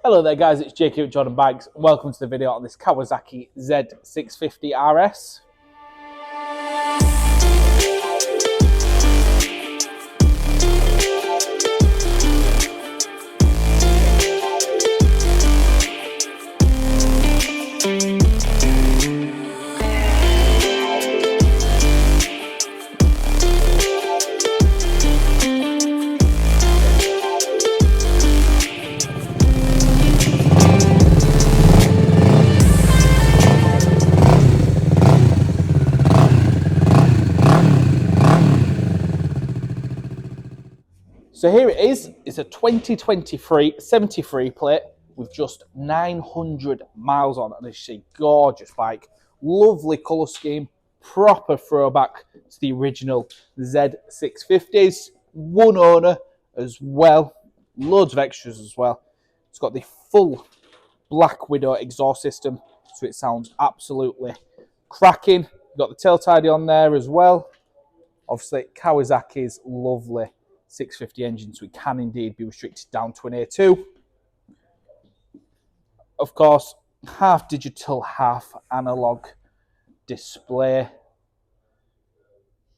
Hello there guys, it's Jake here at Jordan Bikes. Welcome to the video on this Kawasaki Z650RS. So here it is, it's a 2023 73 plate with just 900 miles on, and it's a gorgeous bike. Lovely colour scheme, proper throwback to the original Z650s. One owner as well, loads of extras as well. It's got the full Black Widow exhaust system, so it sounds absolutely cracking. You've got the tail tidy on there as well. Obviously Kawasaki's lovely 650 engine, so it can indeed be restricted down to an A2. Of course, half digital, half analog display.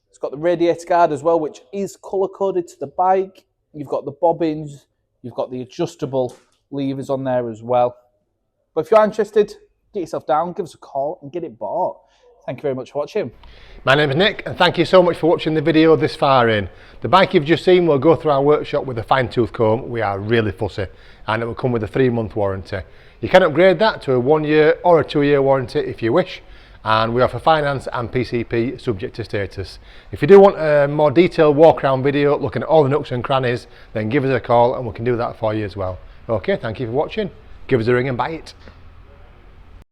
It's got the radiator guard as well, which is colour coded to the bike. You've got the bobbins, you've got the adjustable levers on there as well. But if you're interested, get yourself down, give us a call and get it bought. Thank you very much for watching. My name is Nick, and thank you so much for watching the video this far in. The bike you've just seen will go through our workshop with a fine-tooth comb. We are really fussy, and it will come with a 3-month warranty. You can upgrade that to a 1-year or a 2-year warranty if you wish, and we offer finance and PCP subject to status. If you do want a more detailed walk-around video looking at all the nooks and crannies, then give us a call and we can do that for you as well. Okay, thank you for watching. Give us a ring and buy it.